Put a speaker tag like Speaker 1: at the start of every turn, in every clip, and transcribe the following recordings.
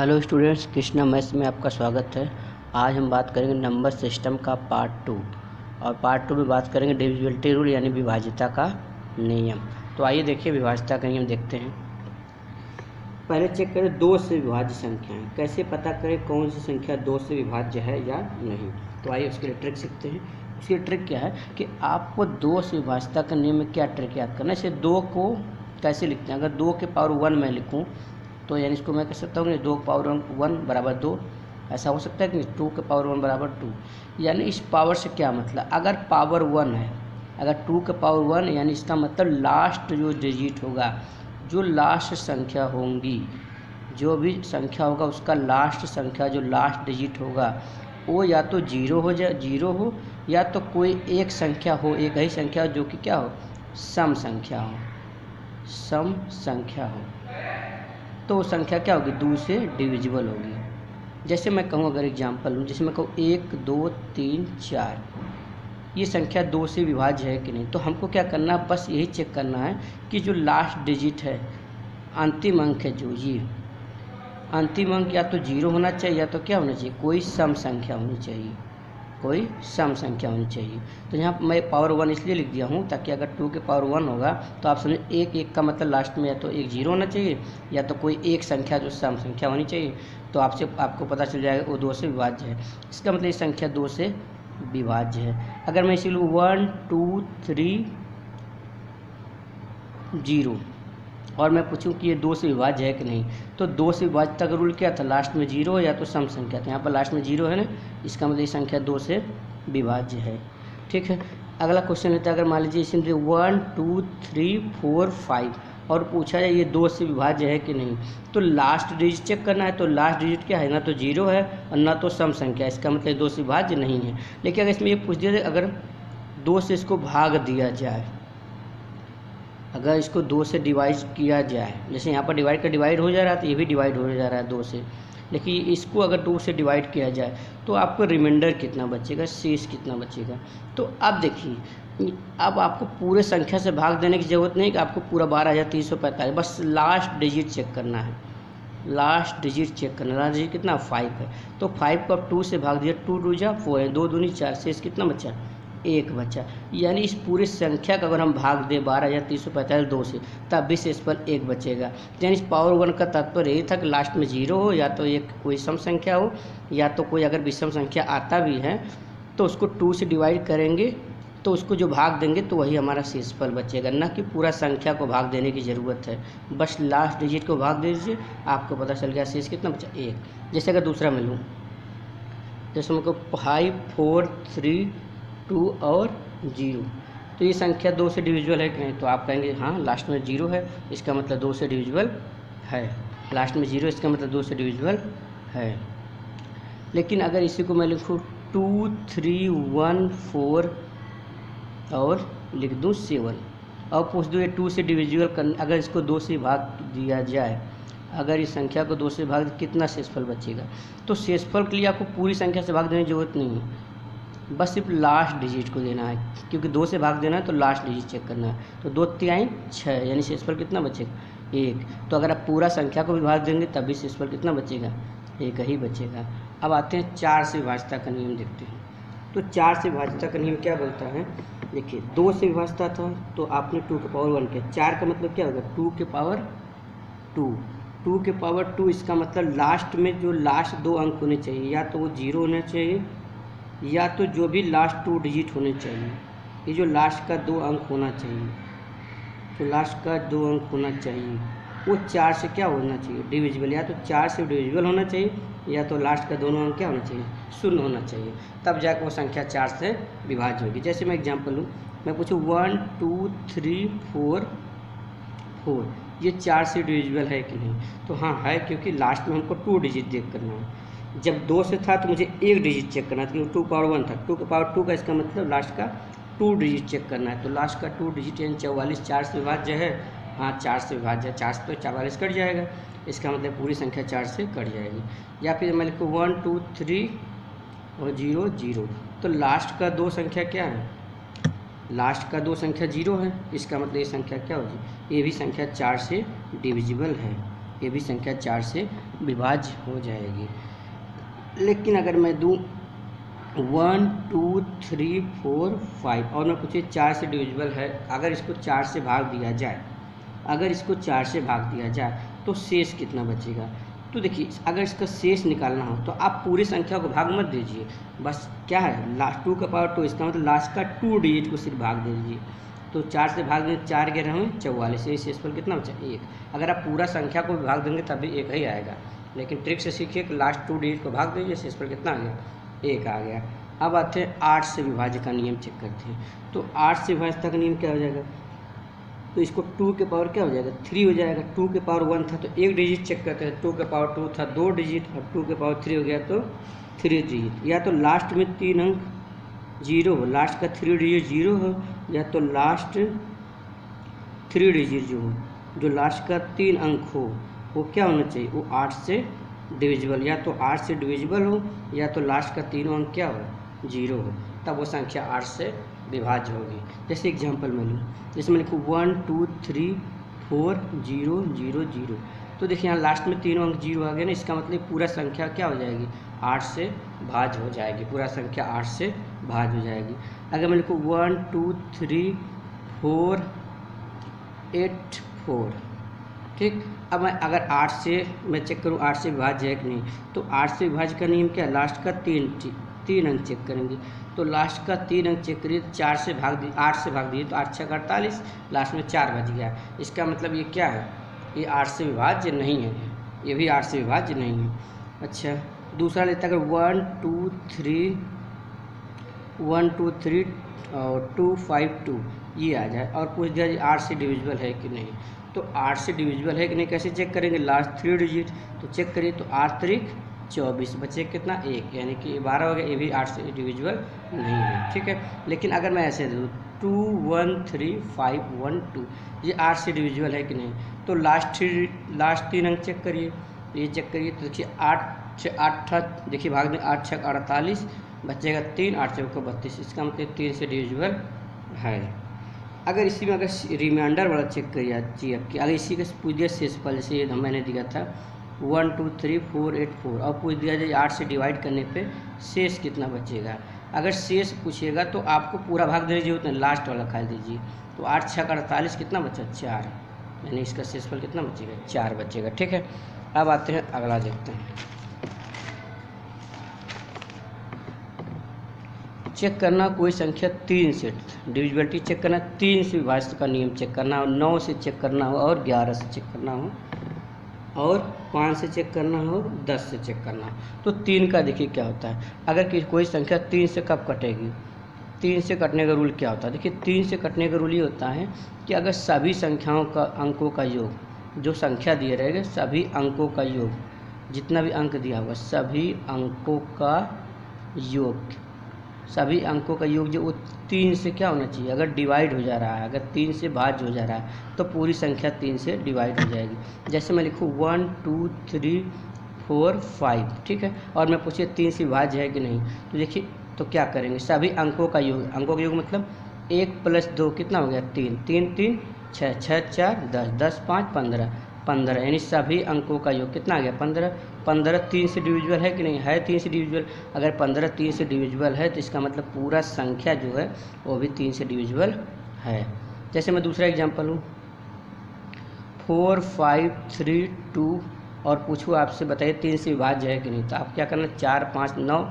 Speaker 1: Hello students, Krishna maths में आपका स्वागत है। आज हम बात करेंगे नंबर सिस्टम का पार्ट 2 और पार्ट 2 में बात करेंगे डिविजिबिलिटी रूल यानी विभाज्यता का नियम। तो आइए देखिए विभाज्यता का नियम देखते हैं। पहले चेक करें दो से विभाज्य संख्याएं, कैसे पता करें कौन सी संख्या दो से विभाज्य है या नहीं। तो आइए उसके लिए ट्रिक सीखते हैं। उसकी ट्रिक क्या है कि आपको दो से विभाज्यता का नियम में क्या ट्रिक याद करना है। इसे दो को कैसे लिखते हैं, अगर दो के पावर 1 मैं लिखूँ तो यानी इसको मैं कह सकता हूँ कि 2 के पावर 1 बराबर 2। ऐसा हो सकता है कि 2 के पावर 1 बराबर 2। यानी इस पावर से क्या मतलब, अगर पावर 1 है, अगर 2 के पावर 1 यानी इसका मतलब लास्ट जो डिजिट होगा, जो लास्ट संख्या होंगी, जो भी संख्या होगा उसका लास्ट संख्या जो लास्ट डिजिट होगा वो या तो जीरो हो या तो कोई एक संख्या हो, एक ही संख्या जो कि क्या हो, सम संख्या हो, सम संख्या हो। तो वो संख्या क्या होगी, 2 से डिविजिबल होगी। जैसे मैं कहूँ, अगर एग्जांपल लूँ, जैसे मैं कहूँ 1 2 3 4, ये संख्या 2 से विभाज्य है कि नहीं। तो हमको क्या करना है, बस यही चेक करना है कि जो लास्ट डिजिट है, अंतिम अंक है, जो ये अंतिम अंक या तो 0 होना चाहिए या तो क्या होना चाहिए, कोई सम संख्या होनी चाहिए, कोई सम संख्या होनी चाहिए। तो यहाँ मैं पावर 1 इसलिए लिख दिया हूँ ताकि अगर 2 के पावर 1 होगा तो आप समझे एक का मतलब लास्ट में या तो एक 0 होना चाहिए या तो कोई एक संख्या जो सम संख्या होनी चाहिए। तो आपको पता चल जाएगा वो 2 से विभाज्य है। इसका मतलब ये संख्या 2 से विभाज्य है। अगर मैं इसी लूँ 1 2 3 0 और मैं पूछूं कि ये 2 से विभाज्य है कि नहीं, तो 2 से विभाज्यता का रूल क्या था, लास्ट में 0 या तो सम संख्या। तो यहाँ पर लास्ट में 0 है ना, इसका मतलब ये संख्या 2 से विभाज्य है। ठीक है, अगला क्वेश्चन लेते हैं। अगर मान लीजिए इसमें 1 2 3 4 5 और पूछा जाए ये 2 से विभाज्य है कि नहीं, तो लास्ट डिजिट चेक करना है। तो लास्ट डिजिट क्या है, ना तो 0 है और ना तो सम संख्या, इसका मतलब 2 से विभाज्य नहीं है। लेकिन अगर इसमें ये पूछ दिया जाए अगर 2 से इसको भाग दिया जाए, अगर इसको 2 से डिवाइड किया जाए, जैसे यहाँ पर डिवाइड हो जा रहा है तो ये भी डिवाइड हो जा रहा है 2 से, लेकिन इसको अगर 2 से डिवाइड किया जाए तो आपको रिमाइंडर कितना बचेगा, शेष कितना बचेगा। तो अब देखिए, अब आपको पूरे संख्या से भाग देने की ज़रूरत नहीं कि आपको पूरा 12,345, बस लास्ट डिजिट चेक करना है। लास्ट डिजिट चेक करना, लास्ट डिजिट कितना 5 है, तो 5 को अब 2 से भाग दिया, 2 2 जा 4 है, 2 दूनी 4, शेष कितना बचा, 1 बचा। यानी इस पूरी संख्या का अगर हम भाग दें 12,345 2 से, तब भी शेषफल 1 बचेगा। यानी इस पावर 1 का तात्पर्य यही था कि लास्ट में 0 हो या तो एक कोई सम संख्या हो या तो कोई अगर विषम संख्या आता भी है तो उसको 2 से डिवाइड करेंगे तो उसको जो भाग देंगे तो वही हमारा शेषफल बचेगा, ना कि पूरा संख्या को भाग देने की ज़रूरत है। बस लास्ट डिजिट को भाग दे दीजिए, आपको पता चल गया शेष कितना बचा, 1। जैसे अगर दूसरा मैं लूँ, जैसे हमको 5 4 3 2 और 0, तो ये संख्या 2 से डिविजिबल है कि नहीं, तो आप कहेंगे हाँ लास्ट में 0 है, इसका मतलब 2 से डिविजिबल है। लास्ट में 0 इसका मतलब 2 से डिविजिबल है। लेकिन अगर इसी को मैं लिखूँ 2 3 1 4 और लिख दूँ 7 और पूछ दूँ ये 2 से डिविजिबल करना, अगर इसको 2 से भाग दिया जाए, अगर इस संख्या को 2 से भाग कितना शेषफल बचेगा। तो शेषफल के लिए आपको पूरी संख्या से भाग देने की जरूरत नहीं है, बस सिर्फ लास्ट डिजिट को देना है, क्योंकि 2 से भाग देना है तो लास्ट डिजिट चेक करना है। तो 2 3 6, यानी शेषफल कितना बचेगा, 1। तो अगर आप पूरा संख्या को भी भाग देंगे तब भी शेषफल कितना बचेगा, 1 ही बचेगा। अब आते हैं 4 से विभाज्यता का नियम देखते हैं। तो 4 से विभाज्यता का नियम क्या बोलता है, देखिए 2 से विभाज्यता था तो आपने 2 के पावर 1 किया, 4 का मतलब क्या होगा, 2 के पावर 2, 2 के पावर 2, इसका मतलब लास्ट में जो लास्ट 2 अंक होने चाहिए, या तो वो 0 होना चाहिए या तो जो भी लास्ट 2 डिजिट होने चाहिए, ये जो लास्ट का 2 अंक होना चाहिए, तो लास्ट का 2 अंक होना चाहिए वो 4 से क्या होना चाहिए, डिविजिबल, या तो 4 से डिविजिबल होना चाहिए या तो लास्ट का दोनों अंक क्या होना चाहिए, 0 होना चाहिए, तब जाकर वो संख्या 4 से विभाज्य होगी। जैसे मैं एग्जांपल लूँ, मैं पूछूँ 1 2 3 4 4, ये 4 से डिविजिबल है कि नहीं, तो हाँ है, क्योंकि लास्ट में हमको 2 डिजिट देख करना है। जब 2 से था तो मुझे 1 डिजिट चेक करना था, क्योंकि 2 पावर 1 था, 2 के पावर 2 का इसका मतलब लास्ट का 2 डिजिट चेक करना है। तो लास्ट का 2 डिजिट यानी 44 4 से विभाज्य है, हाँ 4 से विभाज्य है, 4 से तो 44 कट जाएगा, इसका मतलब पूरी संख्या 4 से कट जाएगी। या फिर मैं लिखूँ 1 2 3 और 0 0, तो लास्ट का 2 संख्या क्या है, लास्ट का 2 संख्या 0 है, इसका मतलब ये संख्या क्या होगी, ये भी संख्या 4 से डिविजिबल है। ये भी संख्या 4 से विभाज्य हो जाएगी। लेकिन अगर मैं दूँ 1 2 3 4 5 और मैं पूछे 4 से डिविजिबल है, अगर इसको 4 से भाग दिया जाए, अगर इसको 4 से भाग दिया जाए तो शेष कितना बचेगा। तो देखिए अगर इसका शेष निकालना हो तो आप पूरी संख्या को भाग मत दीजिए, बस क्या है लास्ट 2 का पावर 2, इसका मतलब लास्ट का 2 डिजिट को सिर्फ भाग दे दीजिए। तो 4 से भाग दें 4 11 में 44, ये शेषफल कितना बचा 1। अगर आप पूरा संख्या को भाग देंगे तब भी 1 ही आएगा, लेकिन ट्रिक से सीखिए कि लास्ट 2 डिजिट को भाग दीजिए, शेषफल कितना आ गया 1 आ गया। अब आते हैं 8 से विभाज्य का नियम चेक करते हैं। तो 8 से विभाज्यता का नियम क्या हो जाएगा, तो इसको 2 के पावर क्या हो जाएगा 3 हो जाएगा। 2 के पावर 1 था तो 1 डिजिट चेक करते हैं, 2 के पावर 2 था 2 डिजिट, और 2 के पावर 3 हो गया तो 3 डिजिट। या तो लास्ट में 3 अंक 0 हो, लास्ट का 3 डिजिट 0 हो, या तो लास्ट 3 डिजिट जो हो, जो लास्ट का 3 अंक हो, वो क्या होना चाहिए, वो 8 से डिविजिबल, या तो 8 से डिविजिबल हो, या तो लास्ट का 3 अंक क्या हो 0 हो, तब वो संख्या 8 से विभाज्य होगी। जैसे एग्जांपल मैं लूँ, जैसे मैं लिखूँ 1 2 3 4 0 0 0, तो देखिए यहाँ लास्ट में 3 अंक 0 आ गया ना, इसका मतलब पूरा संख्या क्या हो जाएगी 8 से भाज्य हो जाएगी, पूरा संख्या 8 से भाज्य हो जाएगी। अगर मैं लिखूँ 1 2 3 4 8 4, ठीक। अब मैं अगर 8 से मैं चेक करूँ 8 से विभाज्य है कि नहीं, तो 8 से विभाज्य का नियम क्या है, लास्ट का 3 अंक चेक करेंगे। तो लास्ट का 3 अंक चेक करिए, 4 से भाग दिए 8 से भाग दिए तो 8 6 48, लास्ट में 4 बच गया। इसका मतलब ये क्या है, ये 8 से विभाज्य नहीं है, ये भी 8 से विभाज्य नहीं है। अच्छा दूसरा लेते अगर 1 2 3 और 2 5 2 ये आ जाए और पूछ दिया जी 8 से डिविजिबल है कि नहीं, तो 8 से डिविजिबल है कि नहीं कैसे चेक करेंगे, लास्ट 3 डिजिट तो चेक करिए, तो 8 3 24 बचे कितना 1, यानी कि 12 हो गया, ये भी 8 से डिविजिबल नहीं है, ठीक है। लेकिन अगर मैं ऐसे दूँ 2 1 3 5 1 2, ये 8 से डिविजिबल है कि नहीं, तो लास्ट 3 अंक चेक करिए, ये चेक करिए, तो देखिए 8 6 8 देखिए भाग में 8 6 48 बचेगा 3, 8 6 32, इसका मतलब 3 से डिविजिबल है। अगर इसी में अगर रिमाइंडर वाला चेक करिए आपकी, अगर इसी का पूछ दिया शेषफल, जैसे मैंने दिया था 1 2 3 4 8 4, और पूछ दिया जाए 8 से डिवाइड करने पे शेष कितना बचेगा। अगर शेष पूछेगा तो आपको पूरा भाग देने की जरूरत नहीं, लास्ट वाला खा दीजिए। तो 8 6 48 कितना बचा 4, यानी इसका शेषफल कितना बचेगा 4 बचेगा, ठीक है। अब आते हैं अगला देखते हैं। चेक करना कोई संख्या 3 से डिविजिबिलिटी चेक करना, 3 से विभाज्य का नियम चेक करना हो, 9 से चेक करना हो, और 11 से चेक करना हो, और 5 से चेक करना हो, 10 से चेक करना हो। तो 3 का देखिए क्या होता है, अगर कोई संख्या 3 से कब कटेगी, 3 से कटने का रूल क्या होता है, देखिए 3 से कटने का रूल ये होता है कि अगर सभी संख्याओं का अंकों का योग, जो संख्या दिए रहेगा सभी अंकों का योग, जितना भी अंक दिया होगा सभी अंकों का योग, सभी अंकों का योग जो वो 3 से क्या होना चाहिए, अगर डिवाइड हो जा रहा है, अगर 3 से भाज्य हो जा रहा है तो पूरी संख्या 3 से डिवाइड हो जाएगी। जैसे मैं लिखूँ 1 2 3 4 5, ठीक है, और मैं पूछिए 3 से विभाज्य है कि नहीं, तो देखिए तो क्या करेंगे, सभी अंकों का योग, अंकों का योग मतलब 1 + 2 कितना हो गया 3, 3 3 6 6 4 10 10 5 15 15, यानी सभी अंकों का योग कितना आ गया 15। 15 3 से डिविजिबल है कि नहीं, है 3 से डिविजिबल। अगर 15 3 से डिविजिबल है तो इसका मतलब पूरा संख्या जो है वो भी 3 से डिविजिबल है। जैसे मैं दूसरा एग्जांपल लूँ 4 5 3 2, और पूछूँ आपसे बताइए 3 से विभाज्य है कि नहीं, तो आप क्या करना 4 5 9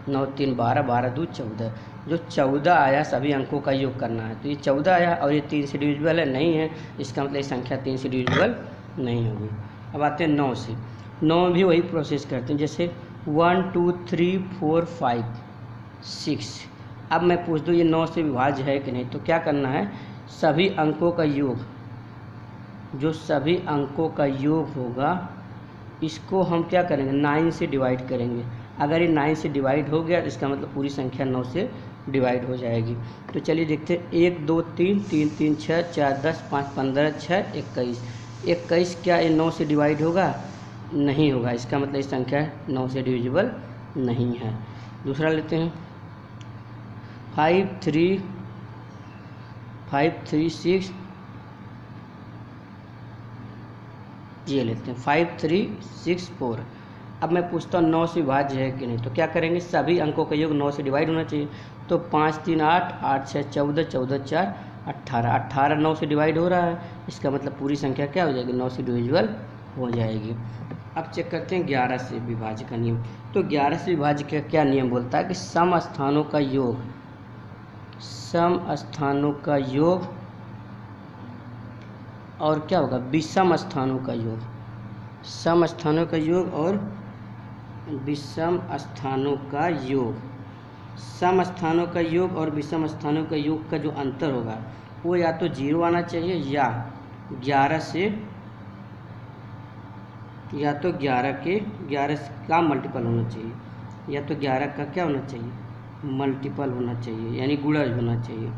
Speaker 1: 9 3 12 12 2 14, जो 14 आया सभी अंकों का योग करना है, तो ये 14 आया और ये 3 से डिविजिबल है नहीं है, इसका मतलब ये संख्या 3 से डिविजिबल नहीं होगी। अब आते हैं 9 से, 9 में भी वही प्रोसेस करते हैं, जैसे 1 2 3 4 5 6। अब मैं पूछ दूँ ये 9 से विभाज्य है कि नहीं, तो क्या करना है, सभी अंकों का योग, जो सभी अंकों का योग होगा इसको हम क्या करेंगे 9 से डिवाइड करेंगे। अगर ये 9 से डिवाइड हो गया तो इसका मतलब पूरी संख्या 9 से डिवाइड हो जाएगी। तो चलिए देखते हैं 1 2 3 3 3 6 4 10 5 15 6 21, 21 क्या ये 9 से डिवाइड होगा, नहीं होगा, इसका मतलब इस संख्या 9 से डिविजिबल नहीं है। दूसरा लेते हैं 5 3 6 ये लेते हैं 5364। अब मैं पूछता हूँ 9 से विभाज्य है कि नहीं, तो क्या करेंगे, सभी अंकों का योग 9 से डिवाइड होना चाहिए। तो 5 3 8, 8 6 14, 14 4 18, 18 9 से डिवाइड हो रहा है, इसका मतलब पूरी संख्या क्या हो जाएगी, 9 से डिविजिबल हो जाएगी। अब चेक करते हैं 11 से विभाज्य का नियम। तो 11 से विभाज्य का क्या नियम बोलता है कि सम स्थानों का योग, सम स्थानों का योग और क्या होगा, विषम स्थानों का योग, सम स्थानों का योग और विषम स्थानों का योग। सम स्थानों का योग और विषम स्थानों का योग का जो अंतर होगा वो या तो 0 आना चाहिए या 11 का मल्टीपल होना चाहिए, या तो 11 का क्या होना चाहिए, मल्टीपल होना चाहिए, यानी गुणज होना चाहिए।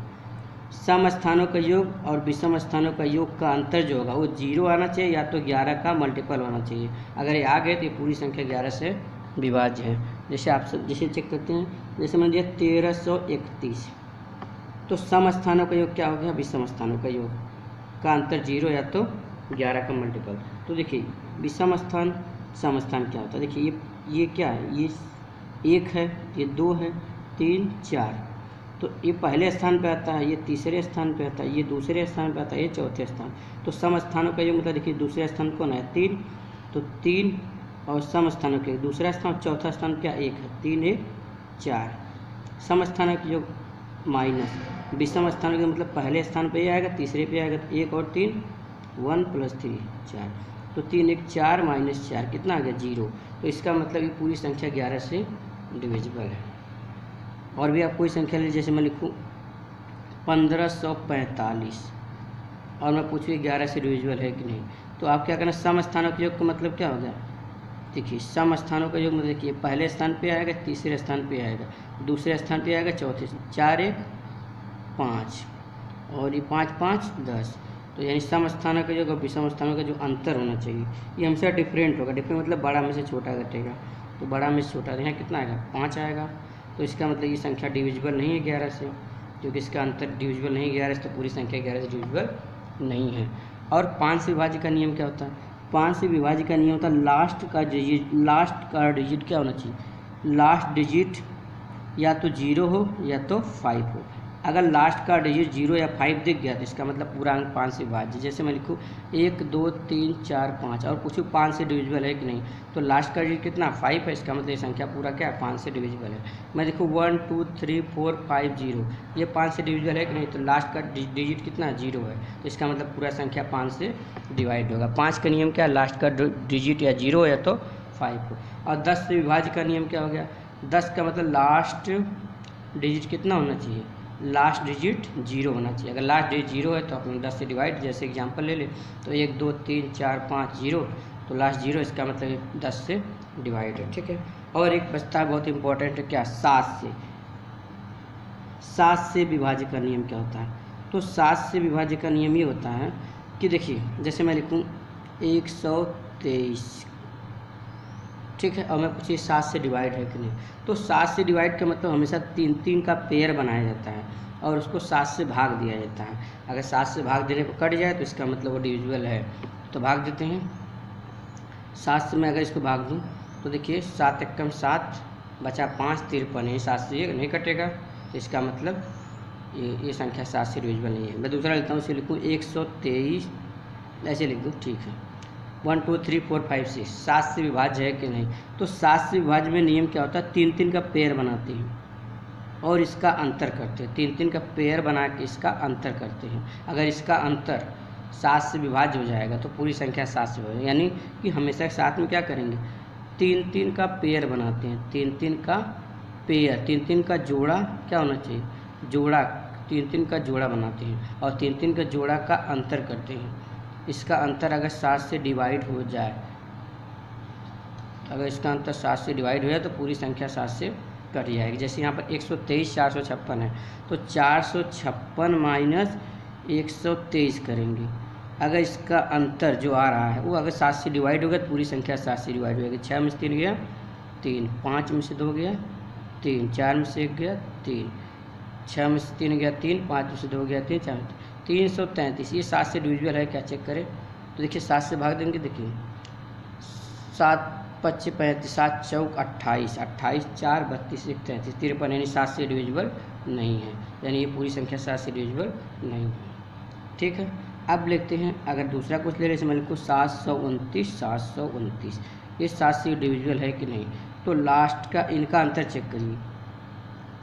Speaker 1: सम स्थानों का योग और विषम स्थानों का योग का अंतर जो होगा वो 0 आना चाहिए या तो 11 का मल्टीपल होना चाहिए। अगर ये आ गए तो ये पूरी संख्या 11 से विभाज्य है। जैसे चेक करते हैं, जैसे मान लीजिए 1331, तो सम स्थानों का योग क्या हो गया, विषम स्थानों का योग का अंतर 0 या तो 11 का मल्टीपल। तो देखिए विषम स्थान सम स्थान क्या होता है, देखिए ये क्या है, ये 1 है, ये 2 है, 3 4, तो ये पहले स्थान पे आता है, ये तीसरे स्थान पे आता है, ये दूसरे स्थान पे आता है, ये चौथे स्थान। तो सम स्थानों का योग मतलब देखिए दूसरे स्थान कौन है, 3, तो 3 और सम स्थानों के दूसरा स्थान चौथा स्थान क्या 1 है, 3 1 4। सम स्थानों का योग माइनस विषम स्थानों के मतलब पहले स्थान पे ये आएगा, तीसरे पे आएगा, तो 1 और 3 1 + 3 4, तो 3 1 4 - 4 कितना आ गया 0। तो इसका मतलब ये पूरी संख्या 11 से डिविजिबल है। और भी आप कोई संख्या लीजिए, जैसे मैं लिखूँ 1545 और मैं पूछूँ 11 से डिविजिबल है कि नहीं, तो आप क्या करना, सम स्थानों के योग का मतलब क्या हो गया, देखिए सम स्थानों का योग मतलब देखिए पहले स्थान पे आएगा, तीसरे स्थान पे आएगा, दूसरे स्थान पे आएगा, चौथे 4 1 5 और ये 5 5 10। तो यानी सम स्थानों का योग और विषम स्थानों का जो अंतर होना चाहिए ये हमसे डिफरेंट होगा। डिफरेंट मतलब बड़ा में से छोटा घटेगा, तो बड़ा में से छोटा यहाँ कितना आएगा 5 आएगा। तो इसका मतलब ये संख्या डिविजिबल नहीं है 11 से, क्योंकि इसका अंतर डिविजिबल नहीं है 11 से, तो पूरी संख्या 11 से डिविजिबल नहीं है। और 5 से विभाज्य का नियम क्या होता है, 5 से विभाज्य का नियम होता है लास्ट का डिजिट क्या होना चाहिए, लास्ट डिजिट या तो 0 हो या तो 5 हो। अगर लास्ट का डिजिट 0 या 5 दिख गया तो इसका मतलब पूरा अंक 5 से विभाज्य। जैसे मैं लिखूँ 1 2 3 4 5 और पूछूँ 5 से डिविजिबल है कि नहीं, तो लास्ट का डिजिट कितना 5 है, इसका मतलब ये संख्या पूरा क्या है 5 से डिविजिबल है। मैं देखूँ 1 2 3 4 5 0, ये 5 से डिविजिबल है कि नहीं, तो लास्ट का डिजिट कितना 0 है, तो इसका मतलब पूरा संख्या 5 से डिवाइड होगा। 5 का नियम क्या है, लास्ट का डिजिट या 0 या तो 5 हो। और 10 से विभाज्य का नियम क्या हो गया, 10 का मतलब लास्ट डिजिट कितना होना चाहिए, लास्ट डिजिट 0 होना चाहिए। अगर लास्ट डिजिट 0 है तो अपने 10 से डिवाइड, जैसे एग्जांपल ले ले तो 1 2 3 4 5 0, तो लास्ट 0, इसका मतलब 10 से डिवाइड है, ठीक है। और एक बचता है बहुत इंपॉर्टेंट है क्या, 7 से विभाज्य का नियम क्या होता है। तो 7 से विभाज्य का नियम ये होता है कि देखिए जैसे मैं लिखूँ 123, ठीक है, और मैं पूछिए 7 से डिवाइड है कि नहीं, तो 7 से डिवाइड का मतलब हमेशा 3 3 का पेयर बनाया जाता है और उसको 7 से भाग दिया जाता है। अगर 7 से भाग देने पर कट जाए तो इसका मतलब वो डिविजिबल है, तो भाग देते हैं। 7 से मैं अगर इसको भाग दूँ तो देखिए 7 एकम 7 बचा 5 53 है, 7 से ये नहीं कटेगा, तो इसका मतलब ये संख्या 7 से डिविजिबल नहीं है। मैं दूसरा लिखता हूँ, इसे लिखूँ 123, ऐसे लिख दूँ, ठीक है। 1 2 3 4 5 6, 7 से विभाज्य है कि नहीं, तो 7 से विभाज्य में नियम क्या होता है, 3 3 का पेयर बनाते हैं और इसका अंतर करते हैं, 3 3 का पेयर बना के इसका अंतर करते हैं। अगर इसका अंतर 7 से विभाज्य हो जाएगा तो पूरी संख्या 7 से हो जाएगी, यानी कि हमेशा साथ में क्या करेंगे, 3 3 का पेयर बनाते हैं, 3 3 का पेयर, 3 3 का जोड़ा क्या होना चाहिए, जोड़ा, 3 3 का जोड़ा बनाते हैं और 3 3 का जोड़ा का अंतर करते हैं। इसका अंतर अगर 7 से डिवाइड हो जाए, अगर इसका अंतर 7 से डिवाइड हो जाए तो पूरी संख्या 7 से कट जाएगी। जैसे यहाँ पर 123 456 है, तो 456 माइनस 123 करेंगे। अगर इसका अंतर जो आ रहा है वो अगर 7 से डिवाइड हो गया तो पूरी संख्या 7 से डिवाइड हो जाएगी। 6 में से 3 गया 3, 5 में से 2 गया 3, 4 में से 1 गया 3, 6 में से 3 गया 3, 5 में से 2 गया 3, 4 333। ये 7 से डिविजिबल है क्या, चेक करें तो देखिए 7 से भाग देंगे, देखिए 7 5 35, 7 चौक 28, 28 4 32 1 33, 53, यानी 7 से डिविजिबल नहीं है, यानी ये पूरी संख्या 7 से डिविजिबल नहीं है। ठीक है, अब लिखते हैं, अगर दूसरा कुछ ले रहे मान लो 729, 729 ये 7 से डिविजिबल है कि नहीं, तो लास्ट का इनका अंतर चेक करिए।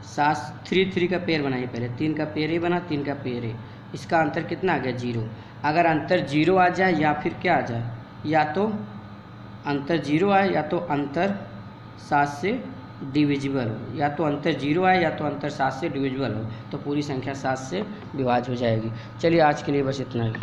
Speaker 1: 3 का पेयर बनाइए, पहले 3 का पेयर ही बना, 3 का पेयर है, इसका अंतर कितना आ गया 0। अगर अंतर 0 आ जाए या फिर क्या आ जाए, या तो अंतर 0 आए या तो अंतर 7 से डिविजिबल हो, या तो अंतर 0 आए या तो अंतर 7 से डिविजिबल हो, तो पूरी संख्या 7 से विभाज्य हो जाएगी। चलिए आज के लिए बस इतना ही।